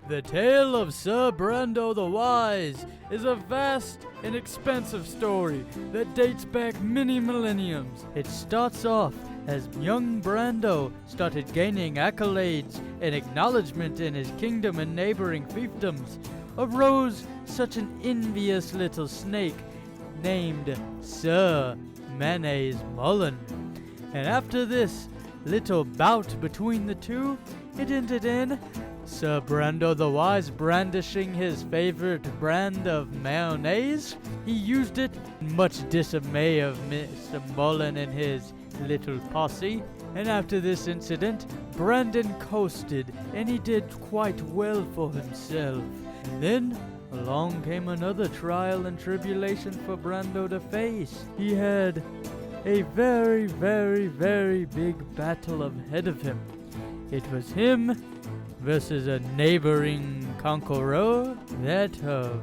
The tale of Sir Brando the Wise is a vast and expansive story that dates back many millenniums. It starts off as young Brando started gaining accolades and acknowledgement in his kingdom and neighboring fiefdoms. Arose such an envious little snake named Sir Mayonnaise Mullen. And after this little bout between the two, it ended in Sir Brando the Wise brandishing his favorite brand of mayonnaise. He used it, much dismay of Mr. Mullen and his little posse. And after this incident, Brandon coasted, and he did quite well for himself. And then along came another trial and tribulation for Brando to face. He had a very, very, very big battle ahead of him. It was him versus a neighboring conqueror, that of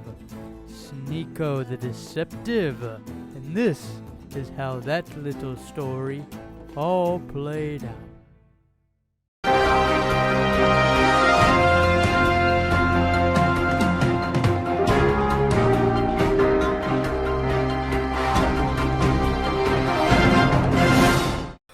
Sneako the Deceptive. And this is how that little story all played out.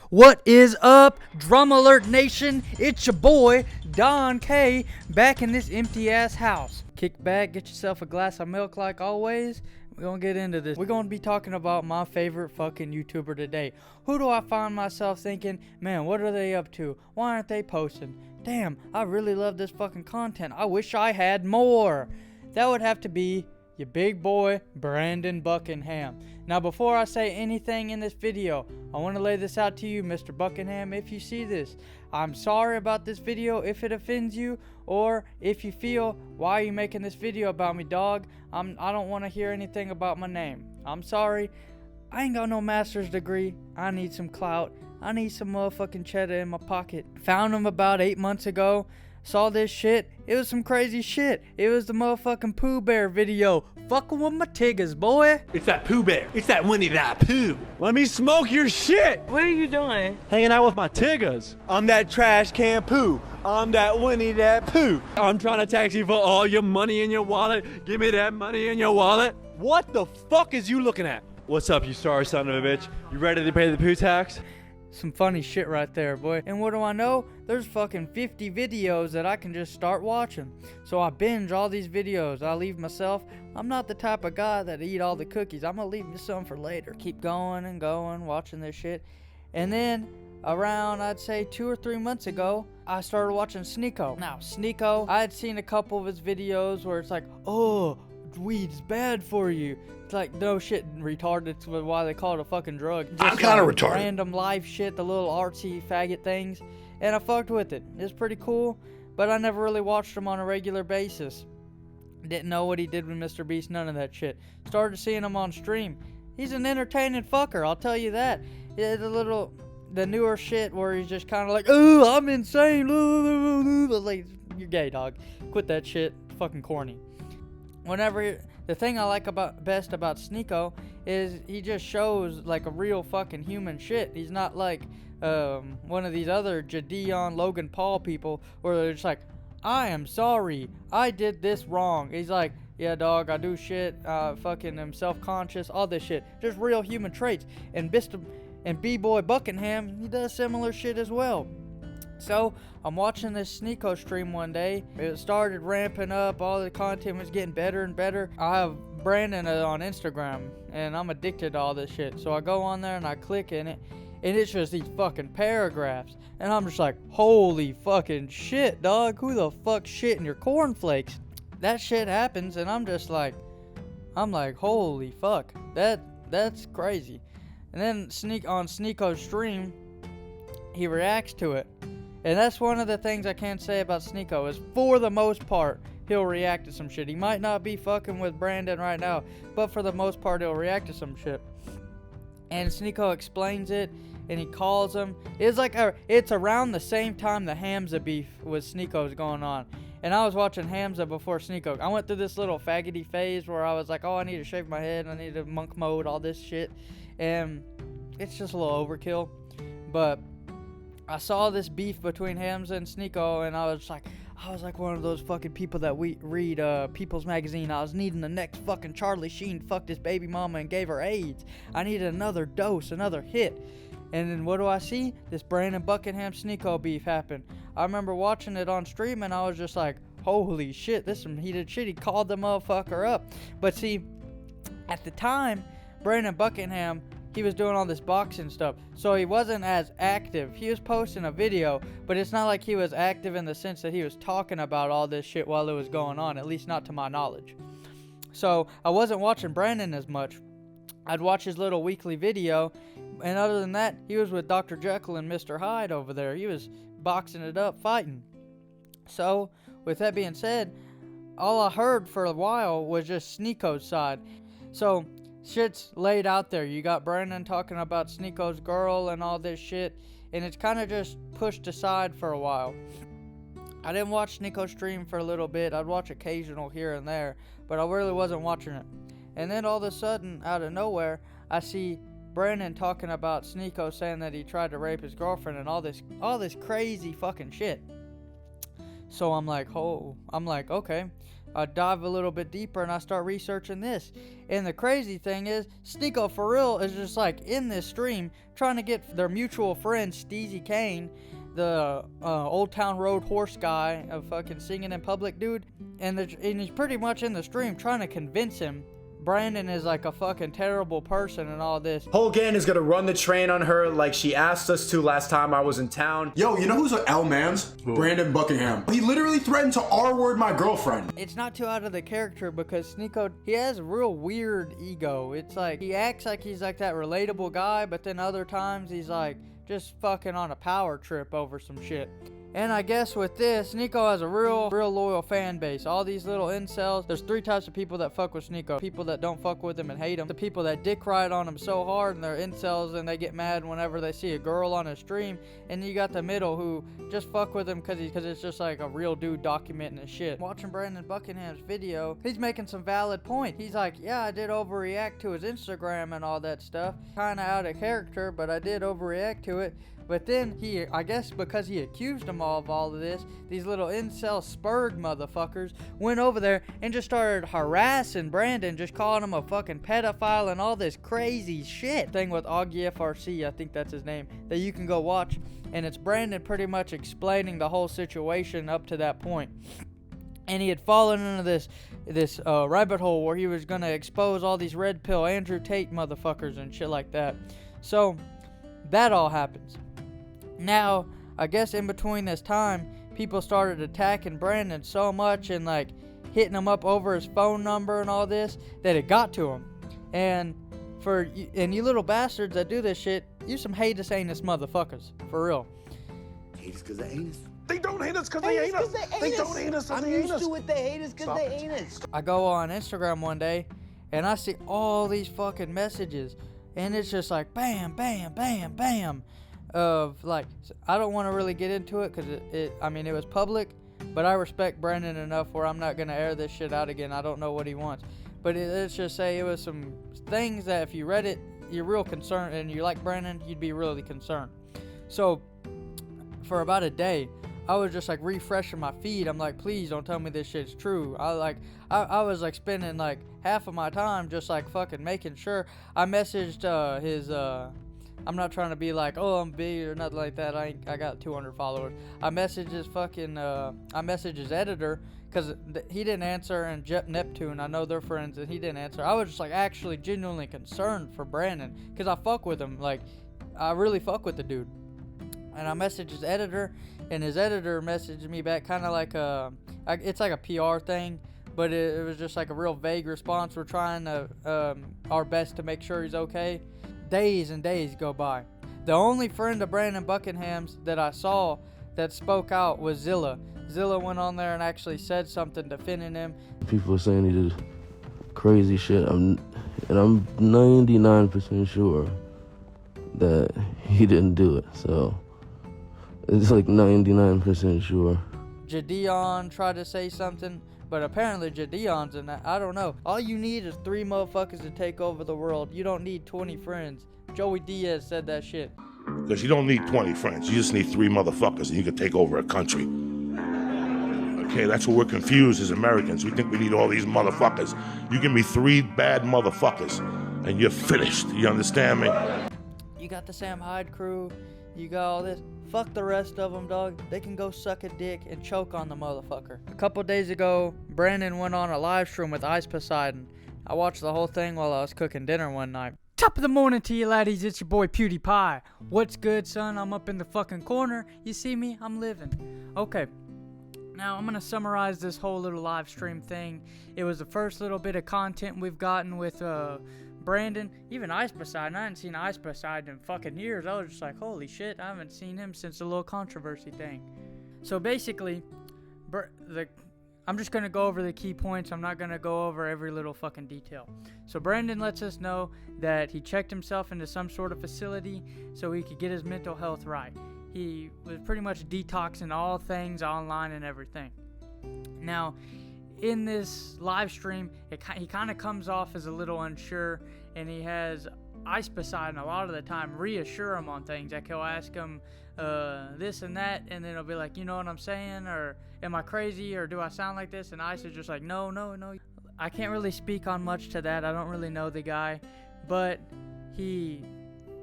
What is up, Drum Alert Nation? It's your boy, Don K, back in this empty-ass house. Kick back, get yourself a glass of milk like always. We're gonna get into this. We're gonna be talking about my favorite fucking YouTuber today. Who do I find myself thinking, man, what are they up to? Why aren't they posting? Damn, I really love this fucking content. I wish I had more. That would have to be your big boy, Brandon Buckingham. Now, before I say anything in this video, I want to lay this out to you, Mr. Buckingham. If you see this, I'm sorry about this video if it offends you, or if you feel, why are you making this video about me, dog? I don't want to hear anything about my name. I'm sorry. I ain't got no master's degree. I need some clout. I need some motherfucking cheddar in my pocket. Found him about 8 months ago. Saw this shit. It was some crazy shit. It was the motherfucking Pooh Bear video. Fucking with my tiggas, boy. It's that Pooh Bear. It's that Winnie that Pooh. Let me smoke your shit. What are you doing? Hanging out with my tiggas. I'm that trash can Pooh. I'm that Winnie that Pooh. I'm trying to tax you for all your money in your wallet. Give me that money in your wallet. What the fuck is you looking at? What's up, you sorry son of a bitch? You ready to pay the Pooh tax? Some funny shit right there, boy. And what do I know? There's fucking 50 videos that I can just start watching. So I binge all these videos. I leave myself. I'm not the type of guy that eat all the cookies. I'm gonna leave me some for later. Keep going and going, watching this shit. And then around, I'd say 2 or 3 months ago, I started watching Sneako. Now, Sneako, I had seen a couple of his videos where it's like, oh, weed's bad for you. It's like, no shit, retarded. It's why they call it a fucking drug. Just I'm kind of retarded. Random life shit, the little artsy faggot things. And I fucked with it. It's pretty cool, but I never really watched him on a regular basis. Didn't know what he did with Mr. Beast, none of that shit. Started seeing him on stream. He's an entertaining fucker, I'll tell you that. Yeah, the newer shit where he's just kind of like, oh, I'm insane. Like, you're gay, dog. Quit that shit. It's fucking corny. The thing I like best about Sneako is he just shows like a real fucking human shit. He's not like one of these other Jadeon Logan Paul people where they're just like, I am sorry, I did this wrong. He's like, yeah, dog, I do shit, fucking am self-conscious, all this shit. Just real human traits. And B-Boy Buckingham, he does similar shit as well. So, I'm watching this Sneako stream one day. It started ramping up. All the content was getting better and better. I have Brandon on Instagram, and I'm addicted to all this shit. So, I go on there, and I click in it, and it's just these fucking paragraphs. And I'm just like, holy fucking shit, dog. Who the fuck shit in your cornflakes? That shit happens, and I'm like, holy fuck. That's crazy. And then on Sneako's stream, he reacts to it. And that's one of the things I can say about Sneako is, for the most part, he'll react to some shit. He might not be fucking with Brandon right now, but for the most part, he'll react to some shit. And Sneako explains it, and he calls him. It's around the same time the Hamza beef with Sneako's going on. And I was watching Hamza before Sneako. I went through this little faggoty phase where I was like, oh, I need to shave my head, I need to monk mode, all this shit. And it's just a little overkill. But I saw this beef between Hamza and Sneako, and I was like, I was like one of those fucking people that we read People's Magazine. I was needing the next fucking Charlie Sheen fucked his baby mama and gave her AIDS. I needed another dose, another hit. And then what do I see? This Brandon Buckingham Sneeko beef happen. I remember watching it on stream and I was just like, holy shit, this is some heated shit. He called the motherfucker up. But see, at the time, Brandon Buckingham, he was doing all this boxing stuff, so he wasn't as active. He was posting a video, but it's not like he was active in the sense that he was talking about all this shit while it was going on, at least not to my knowledge. So I wasn't watching Brandon as much. I'd watch his little weekly video, and other than that, he was with Dr. Jekyll and Mr. Hyde over there. He was boxing it up, fighting. So, with that being said, all I heard for a while was just Sneeko's side. So, shit's laid out there. You got Brandon talking about Sneeko's girl and all this shit, and it's kind of just pushed aside for a while. I didn't watch Sneeko's stream for a little bit. I'd watch occasional here and there, but I really wasn't watching it. And then all of a sudden, out of nowhere, I see Brandon talking about Sneeko saying that he tried to rape his girlfriend and all this crazy fucking shit. So I'm like, okay. I dive a little bit deeper and I start researching this. And the crazy thing is, Sneeko for real is just like in this stream trying to get their mutual friend Steezy Kane, the Old Town Road horse guy of fucking singing in public dude, and he's pretty much in the stream trying to convince him Brandon is like a fucking terrible person and all this. Hogan is gonna run the train on her like she asked us to last time I was in town. Yo, you know who's an L-mans? Brandon Buckingham. He literally threatened to R-word my girlfriend. It's not too out of the character because Sneeko, he has a real weird ego. It's like, he acts like he's like that relatable guy, but then other times he's like just fucking on a power trip over some shit. And I guess with this, Sneeko has a real loyal fan base. All these little incels. There's 3 types of people that fuck with Sneeko. People that don't fuck with him and hate him. The people that dick ride on him so hard and they're incels and they get mad whenever they see a girl on a stream. And you got the middle who just fuck with him because it's just like a real dude documenting his shit. Watching Brandon Buckingham's video, he's making some valid point. He's like, yeah, I did overreact to his Instagram and all that stuff. Kinda out of character, but I did overreact to it. But then he, I guess because he accused them all of all of this, these little incel spurg motherfuckers went over there and just started harassing Brandon, just calling him a fucking pedophile and all this crazy shit. Thing with Augie FRC, I think that's his name, that you can go watch. And it's Brandon pretty much explaining the whole situation up to that point. And he had fallen into this rabbit hole where he was going to expose all these red pill Andrew Tate motherfuckers and shit like that. So that all happens. Now, I guess in between this time, people started attacking Brandon so much and like hitting him up over his phone number and all this that it got to him. And you little bastards that do this shit, you some heinous motherfuckers, for real. Hate us because they hate us. They don't hate us because they hate us. They don't hate us because they hate us. I'm used to it. They hate us because they hate us. I go on Instagram one day and I see all these fucking messages and it's just like bam, bam, bam, bam. Of like, I don't want to really get into it because it was public, but I respect Brandon enough where I'm not gonna air this shit out again. I don't know what he wants, but let's just say it was some things that if you read it, you're real concerned, and you like Brandon, you'd be really concerned. So for about a day, I was just like refreshing my feed. I'm like, please don't tell me this shit's true. I was like spending like half of my time just like fucking making sure. I messaged his I'm not trying to be like, oh, I'm big or nothing like that. I got 200 followers. I messaged his editor because he didn't answer, and Jet Neptune, I know they're friends, and he didn't answer. I was just like actually genuinely concerned for Brandon because I fuck with him. Like, I really fuck with the dude. And I messaged his editor, and his editor messaged me back kind of like it's like a PR thing, but it was just like a real vague response. We're trying our best to make sure he's okay. Days and days go by. The only friend of Brandon Buckingham's that I saw that spoke out was Zilla. Zilla went on there and actually said something defending him. People are saying he did crazy shit, and I'm 99% sure that he didn't do it. So it's like 99% sure. Jadeon tried to say something, but apparently Jadeon's in that. I don't know. All you need is 3 motherfuckers to take over the world. You don't need 20 friends. Joey Diaz said that shit. Because you don't need 20 friends. You just need 3 motherfuckers and you can take over a country. Okay, that's what we're confused as Americans. We think we need all these motherfuckers. You give me 3 bad motherfuckers, and you're finished. You understand me? You got the Sam Hyde crew, you got all this. Fuck the rest of them, dog. They can go suck a dick and choke on the motherfucker. A couple days ago, Brandon went on a live stream with Ice Poseidon. I watched the whole thing while I was cooking dinner one night. Top of the morning to you laddies, it's your boy PewDiePie. What's good, son? I'm up in the fucking corner. You see me? I'm living. Okay. Now, I'm going to summarize this whole little live stream thing. It was the first little bit of content we've gotten with Brandon. Even Ice Poseidon. I hadn't seen Ice Poseidon in fucking years. I was just like, holy shit, I haven't seen him since the little controversy thing. So basically, I'm just going to go over the key points. I'm not going to go over every little fucking detail. So Brandon lets us know that he checked himself into some sort of facility so he could get his mental health right. He was pretty much detoxing all things online and everything. Now, in this live stream, he kind of comes off as a little unsure, and he has Ice Poseidon a lot of the time reassure him on things. Like, he'll ask him this and that, and then he'll be like, you know what I'm saying, or am I crazy, or do I sound like this? And Ice is just like, no. I can't really speak on much to that. I don't really know the guy, but he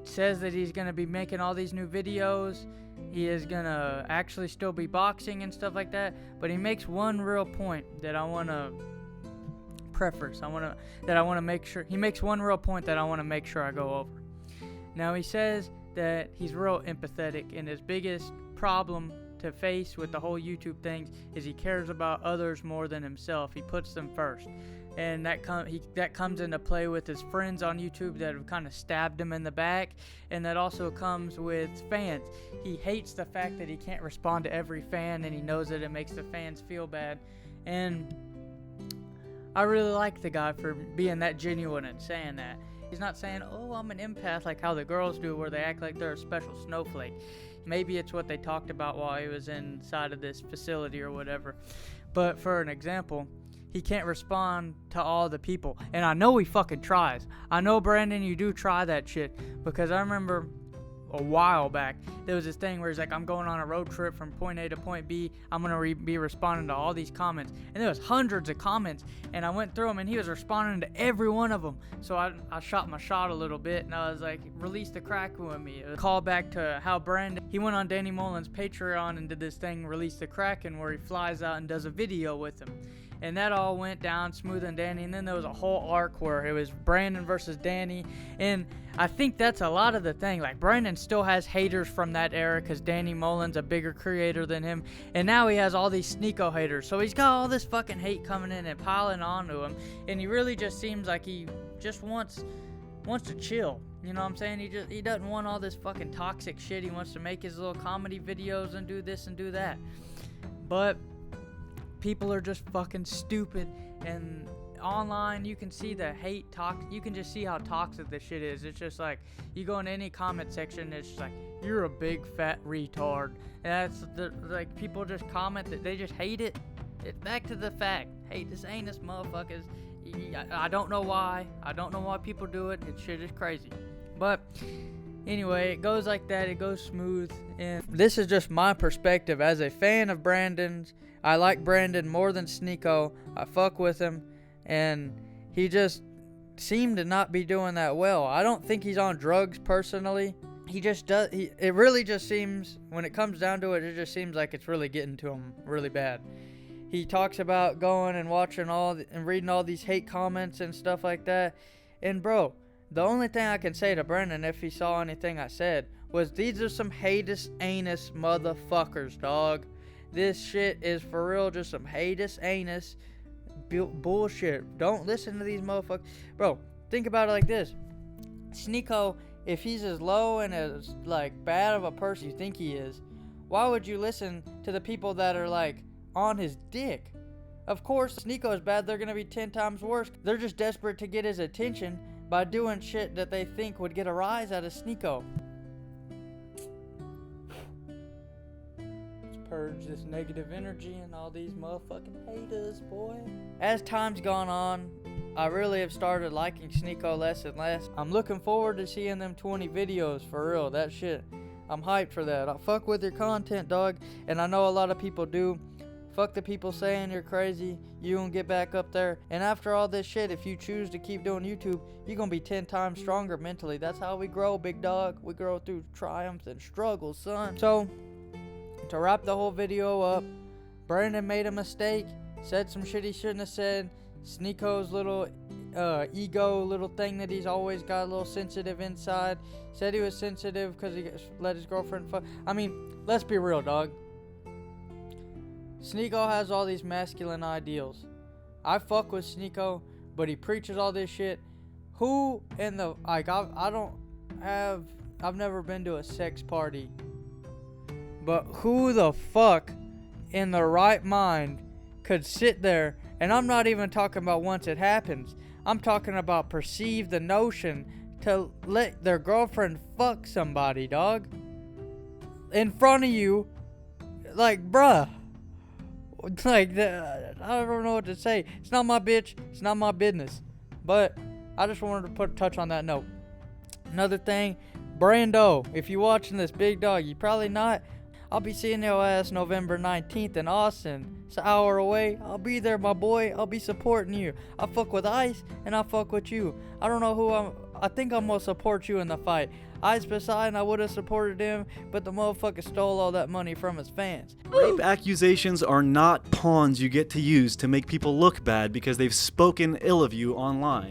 says that he's going to be making all these new videos. He is going to actually still be boxing and stuff like that, but he makes one real point that I want to preface. He makes one real point that I want to make sure I go over. Now, he says that he's real empathetic, and his biggest problem to face with the whole YouTube thing is he cares about others more than himself. He puts them first. And that comes into play with his friends on YouTube that have kind of stabbed him in the back, and that also comes with fans. He hates the fact that he can't respond to every fan, and he knows that it makes the fans feel bad. And I really like the guy for being that genuine and saying that. He's not saying, oh, I'm an empath, like how the girls do, where they act like they're a special snowflake. Maybe it's what they talked about while he was inside of this facility or whatever. But for an example, he can't respond to all the people. And I know he fucking tries. I know, Brandon, you do try that shit. Because I remember a while back, there was this thing where he's like, I'm going on a road trip from point A to point B. I'm going to be responding to all these comments. And there was hundreds of comments. And I went through them, and he was responding to every one of them. So I shot my shot a little bit, and I was like, release the crack with me. A call back to how Brandon, he went on Danny Mullen's Patreon and did this thing, Release the Kraken, where he flies out and does a video with him. And that all went down smooth and dandy. And then there was a whole arc where it was Brandon versus Danny. And I think that's a lot of the thing. Like, Brandon still has haters from that era because Danny Mullen's a bigger creator than him. And now he has all these Sneeko haters. So he's got all this fucking hate coming in and piling onto him. And he really just seems like he just wants to chill. You know what I'm saying? He doesn't want all this fucking toxic shit. He wants to make his little comedy videos and do this and do that. But people are just fucking stupid, and online you can see the hate talk. You can just see how toxic this shit is. It's just like, you go in any comment section, it's just like, you're a big fat retard. And that's like, people just comment that they just hate it. It's back to the fact, hate this anus motherfuckers. I don't know why. I don't know why people do it. It shit is crazy. But anyway, it goes like that. It goes smooth. And this is just my perspective as a fan of Brandon's. I like Brandon more than Sneeko. I fuck with him. And he just seemed to not be doing that well. I don't think he's on drugs personally. He just does. It really just seems, when it comes down to it, it just seems like it's really getting to him really bad. He talks about going and watching and reading all these hate comments and stuff like that. And bro, the only thing I can say to Brandon, if he saw anything I said, was these are some hatous anus motherfuckers, dog. This shit is for real, just some hatous anus bullshit. Don't listen to these motherfuckers. Bro, think about it like this. Sneeko, if he's as low and as like bad of a person you think he is, why would you listen to the people that are like on his dick? Of course, Sneeko is bad. They're gonna be 10 times worse. They're just desperate to get his attention by doing shit that they think would get a rise out of Sneeko. Purge this negative energy and all these motherfucking haters, boy. As time's gone on, I really have started liking Sneeko less and less. I'm looking forward to seeing them 20 videos, for real. That shit, I'm hyped for that. I fuck with your content, dog, and I know a lot of people do. Fuck the people saying you're crazy. You gonna get back up there. And after all this shit, if you choose to keep doing YouTube, you're gonna be 10 times stronger mentally. That's how we grow, big dog. We grow through triumphs and struggles, son. So, to wrap the whole video up, Brandon made a mistake, said some shit he shouldn't have said. Sneako's little ego little thing that he's always got a little sensitive inside. Said he was sensitive because he let his girlfriend fuck. I mean, let's be real, dog. Sneako has all these masculine ideals. I fuck with Sneako, but he preaches all this shit. Who in the, like, I've never been to a sex party, but who the fuck in the right mind could sit there, and I'm not even talking about once it happens, I'm talking about perceive the notion to let their girlfriend fuck somebody, dog, in front of you. Like, bruh, like, I don't know what to say. It's not my bitch, it's not my business. But I just wanted to touch on that note. Another thing, Brando, if you're watching this, big dog, you probably not. I'll be seeing your ass November 19th in Austin. It's an hour away. I'll be there, my boy. I'll be supporting you. I fuck with Ice, and I fuck with you. I don't know who I think I'm gonna support you in the fight. Ice Poseidon, I would have supported him, but the motherfucker stole all that money from his fans. Rape accusations are not pawns you get to use to make people look bad because they've spoken ill of you online.